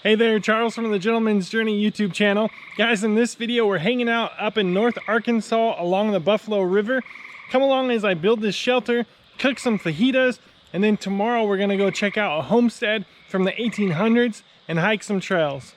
Hey there, Charles from the Gentleman's Journey YouTube channel. Guys, in this video, we're hanging out up in North Arkansas along the Buffalo River. Come along as I build this shelter, cook some fajitas, and then tomorrow we're gonna go check out a homestead from the 1800s and hike some trails.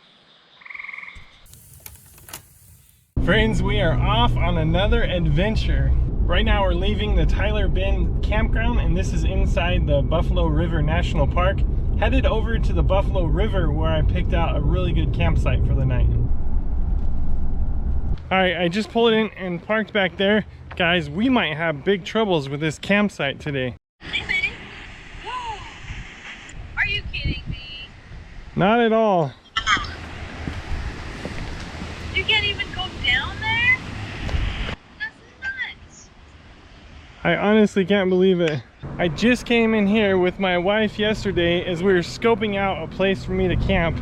Friends, we are off on another adventure. Right now we're leaving the Tyler Bend campground, and this is inside the Buffalo River National Park. Headed over to the Buffalo River where I picked out a really good campsite for the night. Alright, I just pulled in and parked back there. Guys, we might have big troubles with this campsite today. Hey, Betty. Are you kidding me? Not at all. You can't even go down there? That's nuts. I honestly can't believe it. I just came in here with my wife yesterday as we were scoping out a place for me to camp,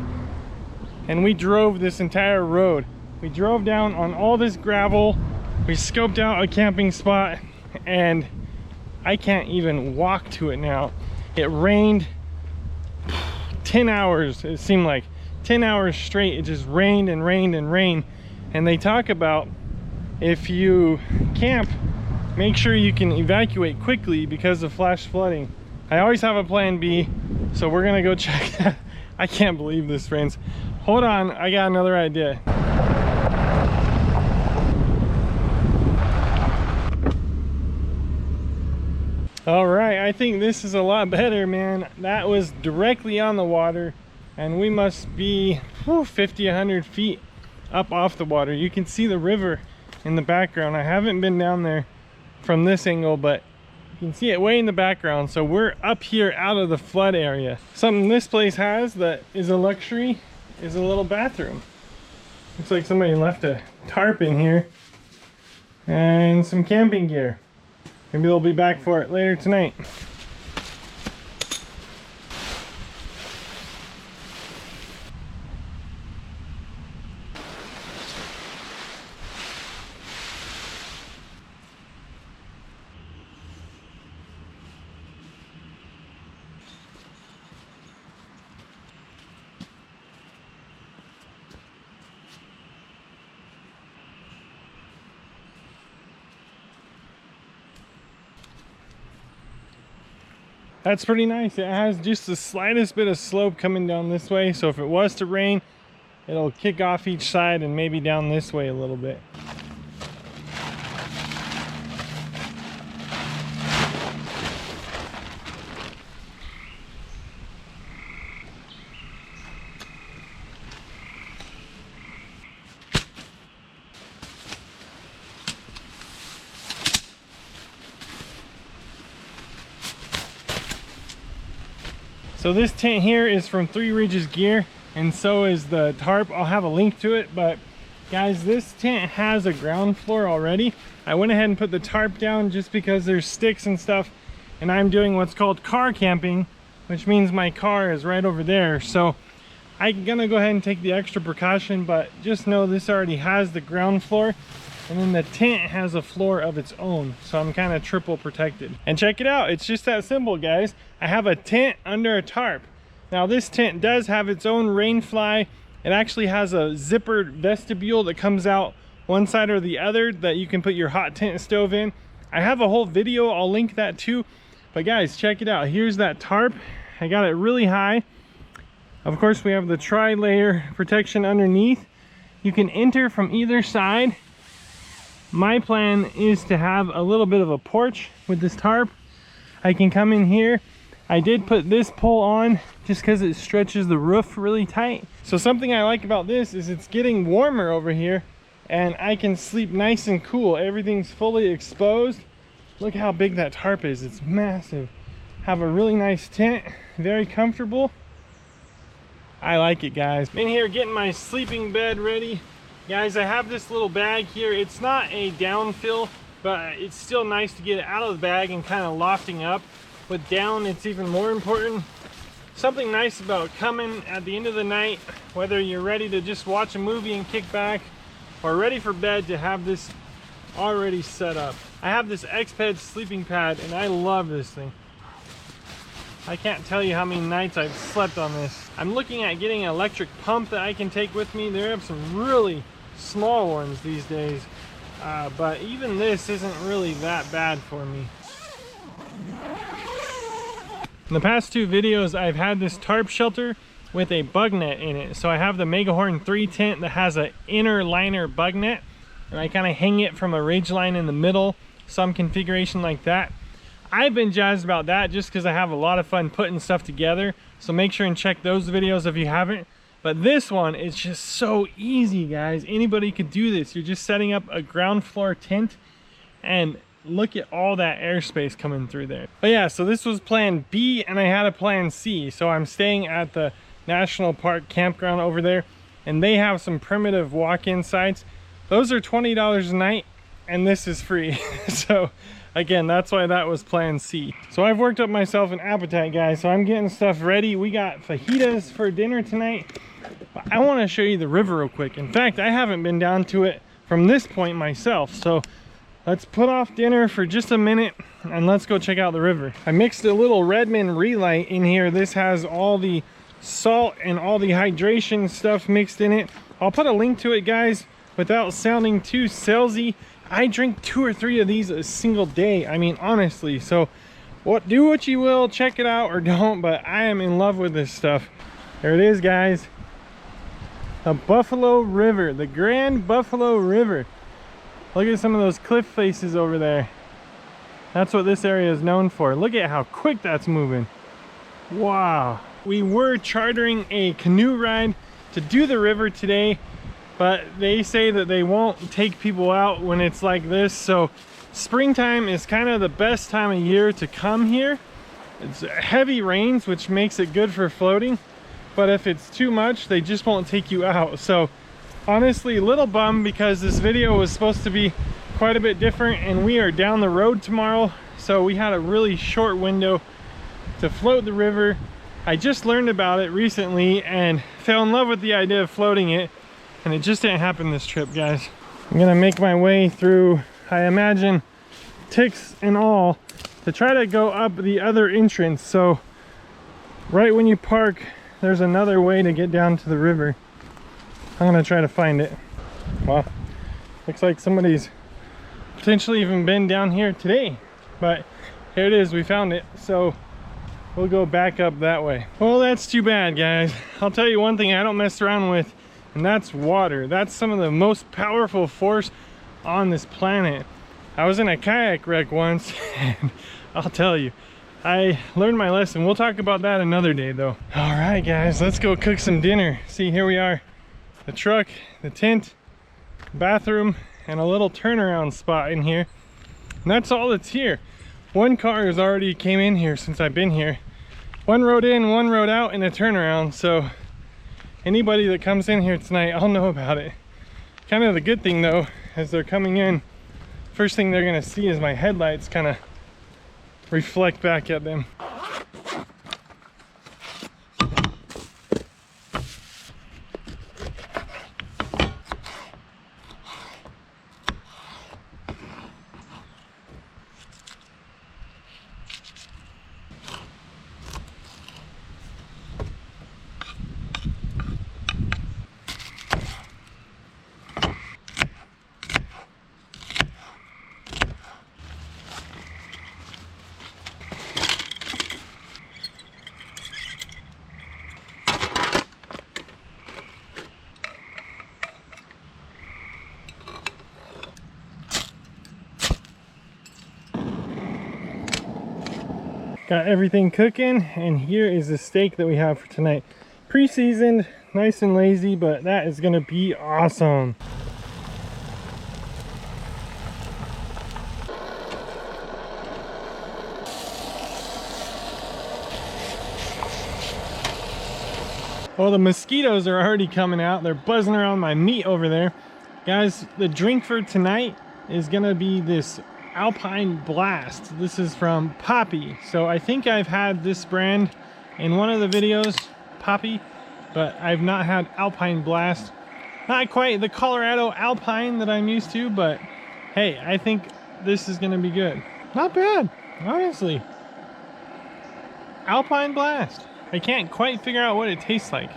and we drove this entire road. We drove down on all this gravel, we scoped out a camping spot, and I can't even walk to it now. It rained 10 hours, it seemed like 10 hours straight. It just rained and rained and rained. And they talk about if you camp, make sure you can evacuate quickly because of flash flooding. I always have a plan B, so we're gonna go check that. I can't believe this, friends. Hold on, I got another idea. All right, I think this is a lot better, man. That was directly on the water, and we must be 50, 100 feet up off the water. You can see the river in the background. I haven't been down there from this angle, but you can see it way in the background. So we're up here out of the flood area. Something this place has that is a luxury is a little bathroom. Looks like somebody left a tarp in here and some camping gear. Maybe they'll be back for it later tonight. That's pretty nice. It has just the slightest bit of slope coming down this way, so if it was to rain, it'll kick off each side and maybe down this way a little bit. So this tent here is from Three Ridges Gear, and so is the tarp. I'll have a link to it, but guys, this tent has a ground floor already. I went ahead and put the tarp down just because there's sticks and stuff, and I'm doing what's called car camping, which means my car is right over there. So I'm gonna go ahead and take the extra precaution, but just know this already has the ground floor, and then the tent has a floor of its own, so I'm kind of triple protected. And check it out, it's just that simple, guys. I have a tent under a tarp. Now this tent does have its own rain fly. It actually has a zippered vestibule that comes out one side or the other that you can put your hot tent stove in. I have a whole video, I'll link that too. But guys, check it out. Here's that tarp. I got it really high. Of course, we have the tri-layer protection underneath. You can enter from either side. My plan is to have a little bit of a porch with this tarp. I can come in here. I did put this pole on just because it stretches the roof really tight. So something I like about this is it's getting warmer over here, and I can sleep nice and cool. Everything's fully exposed. Look how big that tarp is. It's massive. Have a really nice tent, very comfortable. I like it, guys. In here getting my sleeping bed ready. Guys, I have this little bag here. It's not a downfill, but it's still nice to get it out of the bag and kind of lofting up. With down, it's even more important. Something nice about coming at the end of the night, whether you're ready to just watch a movie and kick back or ready for bed, to have this already set up. I have this X-Ped sleeping pad, and I love this thing. I can't tell you how many nights I've slept on this. I'm looking at getting an electric pump that I can take with me. There are some really small ones these days, but even this isn't really that bad for me. In the past 2 videos, I've had this tarp shelter with a bug net in it. So I have the Megahorn 3 tent that has an inner liner bug net, and I kind of hang it from a ridge line in the middle, some configuration like that. I've been jazzed about that just because I have a lot of fun putting stuff together. So make sure and check those videos if you haven't. But this one is just so easy, guys. Anybody could do this. You're just setting up a ground floor tent, and look at all that airspace coming through there. But yeah, so this was plan B, and I had a plan C. So I'm staying at the National Park campground over there, and they have some primitive walk-in sites. Those are $20 a night, and this is free. So again, that's why that was plan C. So I've worked up myself an appetite, guys, so I'm getting stuff ready. We got fajitas for dinner tonight. But I want to show you the river real quick. In fact, I haven't been down to it from this point myself, so let's put off dinner for just a minute and let's go check out the river. I mixed a little Redmond Relight in here. This has all the salt and all the hydration stuff mixed in it. I'll put a link to it, guys. Without sounding too salesy, I drink 2 or 3 of these a single day. I mean, honestly. So do what you will, check it out or don't, but I am in love with this stuff. There it is, guys. The Buffalo River, the Grand Buffalo River. Look at some of those cliff faces over there. That's what this area is known for. Look at how quick that's moving. Wow. We were chartering a canoe ride to do the river today, but they say that they won't take people out when it's like this. So springtime is kind of the best time of year to come here. It's heavy rains, which makes it good for floating, but if it's too much, they just won't take you out. So honestly, a little bummed because this video was supposed to be quite a bit different, and we are down the road tomorrow, so we had a really short window to float the river. I just learned about it recently and fell in love with the idea of floating it, and it just didn't happen this trip, guys. I'm gonna make my way through, I imagine, ticks and all, to try to go up the other entrance. So right when you park, there's another way to get down to the river. I'm gonna try to find it. Well, looks like somebody's potentially even been down here today, but here it is, we found it. So we'll go back up that way. Well, that's too bad, guys. I'll tell you one thing I don't mess around with, and that's water. That's some of the most powerful force on this planet. I was in a kayak wreck once, and I'll tell you, I learned my lesson. We'll talk about that another day though. All right, guys, let's go cook some dinner. See, here we are. The truck, the tent, bathroom, and a little turnaround spot in here. And that's all that's here. One car has already came in here since I've been here. One road in, one road out, and a turnaround. So anybody that comes in here tonight, I'll know about it. Kind of the good thing though, as they're coming in, first thing they're gonna see is my headlights kind of reflect back at them. Got everything cooking, and here is the steak that we have for tonight. Pre-seasoned, nice and lazy, but that is gonna be awesome. Well, the mosquitoes are already coming out. They're buzzing around my meat over there. Guys, the drink for tonight is gonna be this Alpine Blast. This is from Poppy. So I think I've had this brand in one of the videos, Poppy, but I've not had Alpine Blast. Not quite the Colorado Alpine that I'm used to, but hey, I think this is gonna be good. Not bad, honestly. Alpine Blast. I can't quite figure out what it tastes like.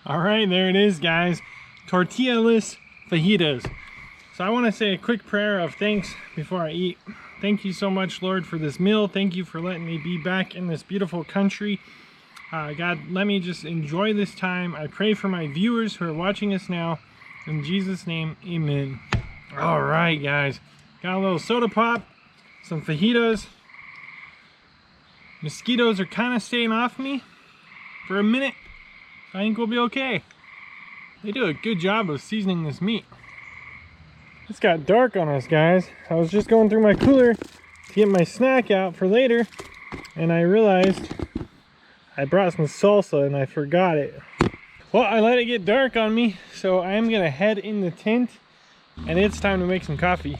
All right, there it is, guys. Tortilla-less fajitas. So I want to say a quick prayer of thanks before I eat. Thank you so much, Lord, for this meal. Thank you for letting me be back in this beautiful country. God, let me just enjoy this time. I pray for my viewers who are watching us now. In Jesus' name, amen. All right, guys. Got a little soda pop, some fajitas. Mosquitoes are kind of staying off me for a minute. I think we'll be okay. They do a good job of seasoning this meat. It's got dark on us, guys. I was just going through my cooler to get my snack out for later, and I realized I brought some salsa and I forgot it. Well, I let it get dark on me, so I am gonna head in the tent, and it's time to make some coffee.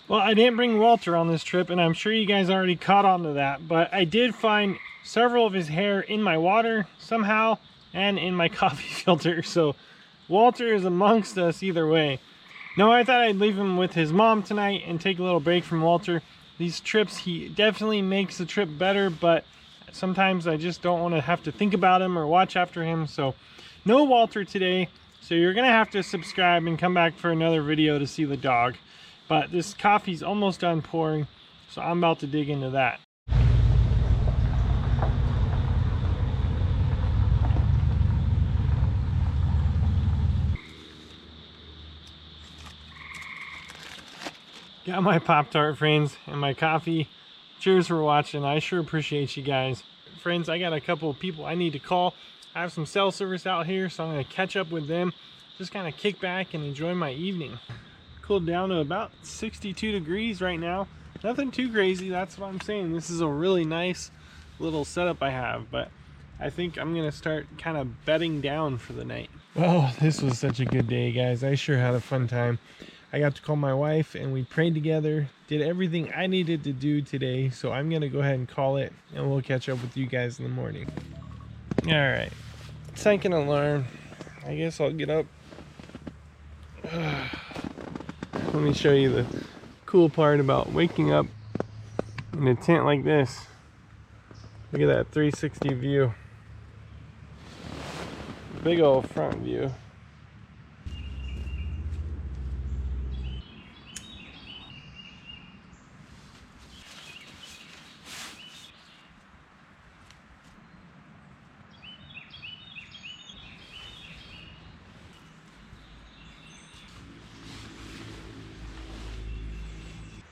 Well, I didn't bring Walter on this trip, and I'm sure you guys already caught on to that, but I did find several of his hair in my water somehow and in my coffee filter, so Walter is amongst us either way. No, I thought I'd leave him with his mom tonight and take a little break from Walter. These trips, he definitely makes the trip better, but sometimes I just don't want to have to think about him or watch after him, so no Walter today. So you're gonna have to subscribe and come back for another video to see the dog. But this coffee's almost done pouring, so I'm about to dig into that. Got my Pop-Tart, friends, and my coffee. Cheers for watching. I sure appreciate you guys. Friends, I got a couple of people I need to call. I have some cell service out here, so I'm gonna catch up with them. Just kind of kick back and enjoy my evening. Cooled down to about 62 degrees right now. Nothing too crazy, that's what I'm saying. This is a really nice little setup I have, but I think I'm gonna start kind of bedding down for the night. Oh, this was such a good day, guys. I sure had a fun time. I got to call my wife and we prayed together, did everything I needed to do today, so I'm gonna go ahead and call it and we'll catch up with you guys in the morning. All right, second alarm. I guess I'll get up. Let me show you the cool part about waking up in a tent like this. Look at that 360 view. Big old front view.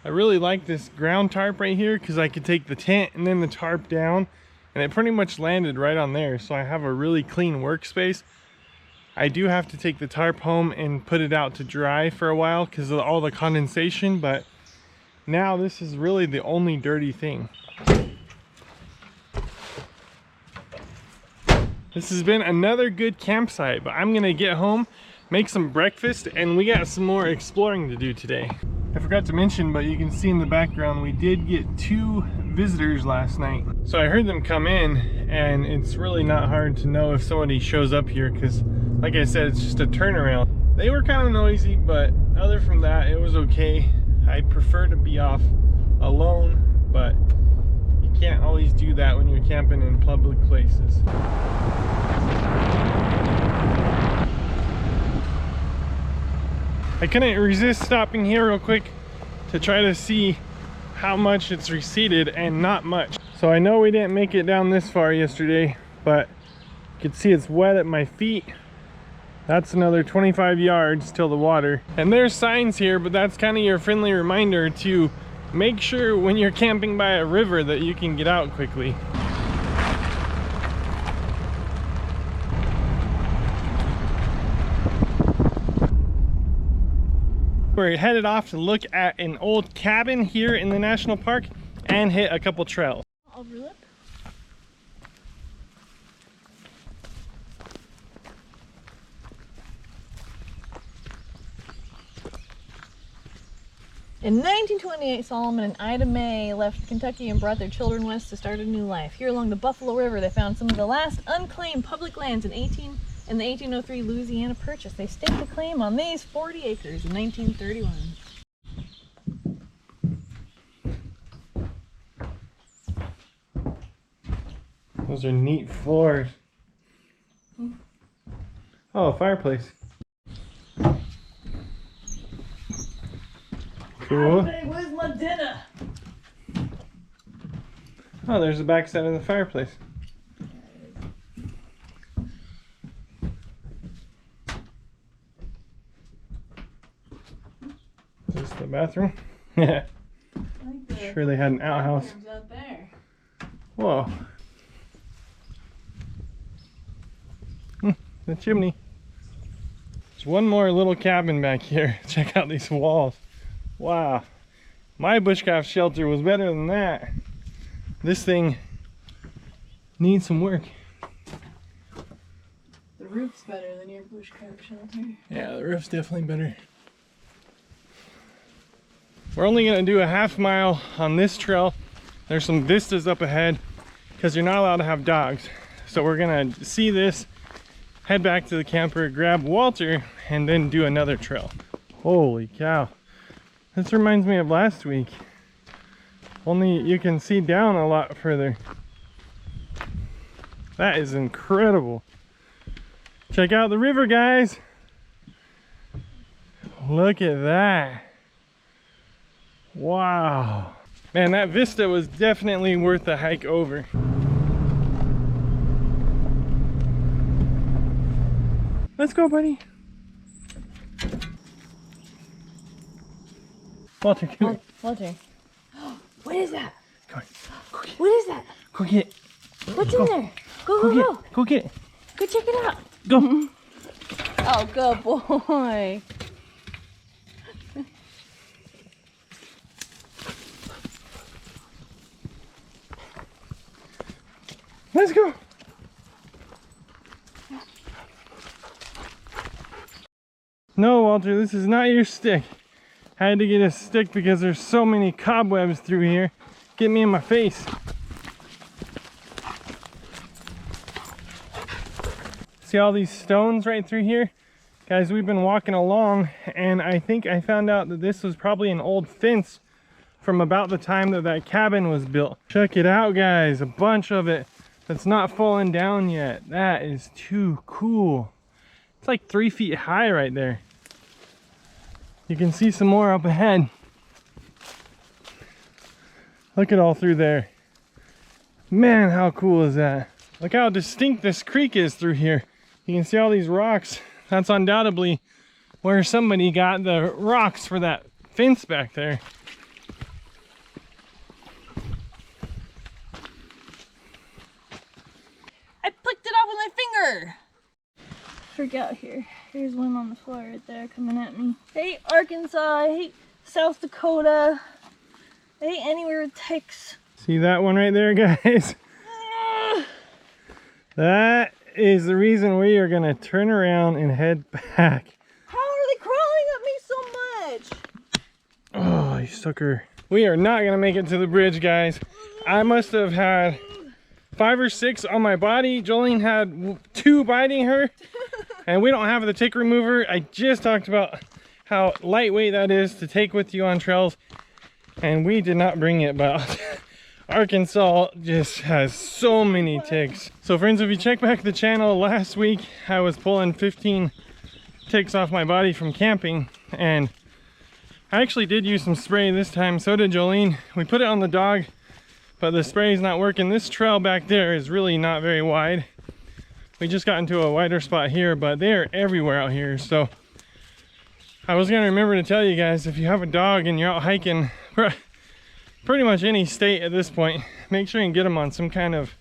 I really like this ground tarp right here because I could take the tent and then the tarp down, and it pretty much landed right on there, so I have a really clean workspace. I do have to take the tarp home and put it out to dry for a while because of all the condensation, but now this is really the only dirty thing. This has been another good campsite, but I'm gonna get home, make some breakfast, and we got some more exploring to do today. I forgot to mention, but you can see in the background we did get 2 visitors last night. So I heard them come in, and it's really not hard to know if somebody shows up here because, like I said, it's just a turnaround. They were kind of noisy, but other from that, it was okay. I prefer to be off alone, but you can't always do that when you're camping in public places. I couldn't resist stopping here real quick to try to see how much it's receded, and not much. So I know we didn't make it down this far yesterday, but you can see it's wet at my feet. That's another 25 yards till the water. And there's signs here, but that's kind of your friendly reminder to make sure when you're camping by a river that you can get out quickly. We're headed off to look at an old cabin here in the national park and hit a couple trails. Overlip. In 1928, Solomon and Ida Mae left Kentucky and brought their children west to start a new life. Here along the Buffalo River, they found some of the last unclaimed public lands in the 1803 Louisiana Purchase. They staked a claim on these 40 acres in 1931. Those are neat floors. Oh, a fireplace. Cool. Where's my dinner? Oh, there's the back side of the fireplace. Is this the bathroom? Yeah. Sure they had an outhouse. Out there. Whoa. The chimney. There's one more little cabin back here. Check out these walls. Wow. My bushcraft shelter was better than that. This thing needs some work. The roof's better than your bushcraft shelter. Yeah, the roof's definitely better. We're only gonna do a half mile on this trail. There's some vistas up ahead because you're not allowed to have dogs. So we're gonna see this, head back to the camper, grab Walter, and then do another trail. Holy cow. This reminds me of last week. Only you can see down a lot further. That is incredible. Check out the river, guys. Look at that. Wow. Man, that vista was definitely worth the hike over. Let's go, buddy. Walter, come here. Walter. What is that? Come on. Go get it. What is that? Go get it. What's Go. in there? Go, Go go, get go. it. Go get it. Go check it out. Go. Oh, good boy. Let's go. No, Walter, this is not your stick. I had to get a stick because there's so many cobwebs through here. Get me in my face. See all these stones right through here? Guys, we've been walking along and I think I found out that this was probably an old fence from about the time that that cabin was built. Check it out, guys, a bunch of it that's not fallen down yet. That is too cool. It's like 3 feet high right there. You can see some more up ahead. Look at all through there. Man, how cool is that? Look how distinct this creek is through here. You can see all these rocks. That's undoubtedly where somebody got the rocks for that fence back there. I picked it up with my finger. Freak out here. Here's one on the floor right there coming at me. I hate Arkansas. I hate South Dakota. I hate anywhere with ticks. See that one right there, guys? That is the reason we are gonna turn around and head back. How are they crawling at me so much? Oh, you sucker. We are not gonna make it to the bridge, guys. I must have had 5 or 6 on my body. Jolene had 2 biting her. And we don't have the tick remover. I just talked about how lightweight that is to take with you on trails. And we did not bring it, but Arkansas just has so many ticks. So friends, if you check back the channel last week, I was pulling 15 ticks off my body from camping. And I actually did use some spray this time, so did Jolene. We put it on the dog, but the spray is not working. This trail back there is really not very wide. We just got into a wider spot here, but they are everywhere out here. So I was gonna remember to tell you guys, if you have a dog and you're out hiking pretty much any state at this point, make sure you get them on some kind of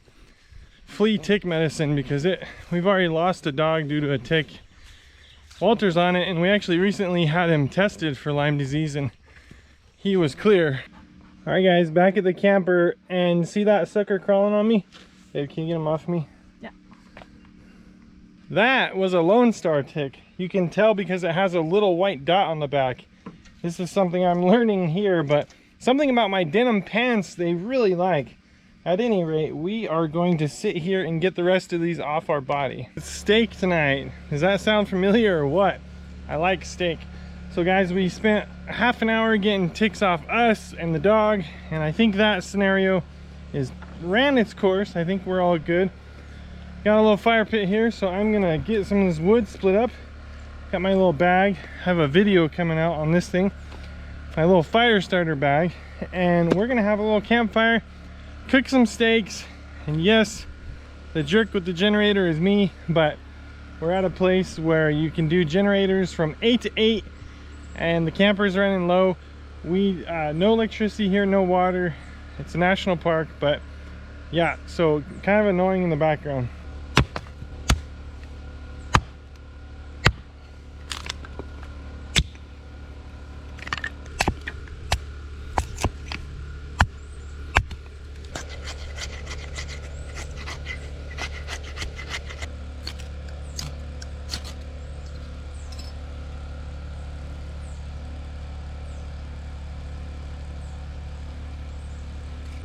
flea tick medicine, because we've already lost a dog due to a tick. Walter's on it, and we actually recently had him tested for Lyme disease and he was clear. All right guys, back at the camper, and see that sucker crawling on me? Babe, can you get him off me? Yeah. That was a Lone Star tick. You can tell because it has a little white dot on the back. This is something I'm learning here, but something about my denim pants they really like. At any rate, we are going to sit here and get the rest of these off our body. It's steak tonight. Does that sound familiar or what? I like steak. So guys, we spent half an hour getting ticks off us and the dog, and I think that scenario ran its course. I think we're all good. Got a little fire pit here, so I'm gonna get some of this wood split up. Got my little bag. I have a video coming out on this thing. My little fire starter bag, and we're gonna have a little campfire, cook some steaks, and yes, the jerk with the generator is me, but we're at a place where you can do generators from 8 to 8, and the camper's running low. No electricity here, no water. It's a national park, but yeah, so kind of annoying in the background.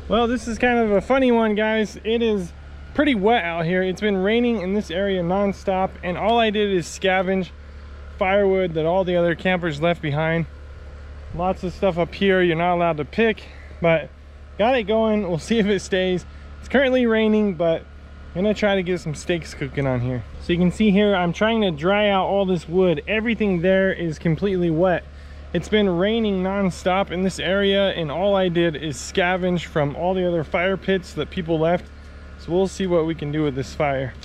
Well, this is kind of a funny one, guys. It is pretty wet out here. It's been raining in this area non-stop, and all I did is scavenge firewood that all the other campers left behind. Lots of stuff up here you're not allowed to pick, but got it going. We'll see if it stays. It's currently raining, but I'm gonna try to get some steaks cooking on here. So you can see here, I'm trying to dry out all this wood. Everything there is completely wet. It's been raining non-stop in this area, and all I did is scavenge from all the other fire pits that people left. So we'll see what we can do with this fire.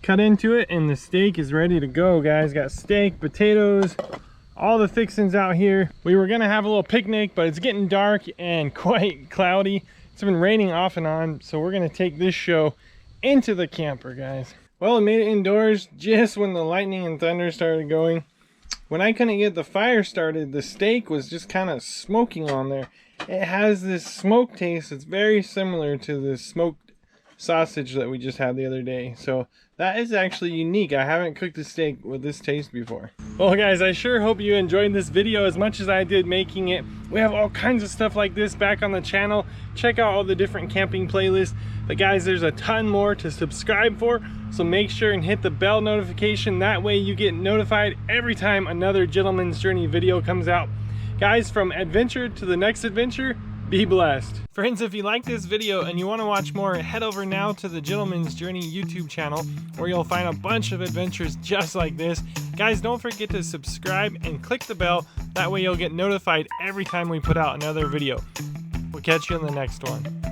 Cut into it, and the steak is ready to go, guys. Got steak, potatoes, all the fixings out here. We were gonna have a little picnic, but it's getting dark and quite cloudy. It's been raining off and on, so we're gonna take this show into the camper, guys. Well, I made it indoors just when the lightning and thunder started going. When I couldn't get the fire started, the steak was just kind of smoking on there. It has this smoke taste that's very similar to the smoked sausage that we just had the other day. So that is actually unique. I haven't cooked a steak with this taste before. Well guys, I sure hope you enjoyed this video as much as I did making it. We have all kinds of stuff like this back on the channel. Check out all the different camping playlists. But guys, there's a ton more to subscribe for, so make sure and hit the bell notification. That way you get notified every time another Gentleman's Journey video comes out. Guys, from adventure to the next adventure, be blessed. Friends, if you like this video and you want to watch more, head over now to the Gentleman's Journey YouTube channel, where you'll find a bunch of adventures just like this. Guys, don't forget to subscribe and click the bell. That way you'll get notified every time we put out another video. We'll catch you in the next one.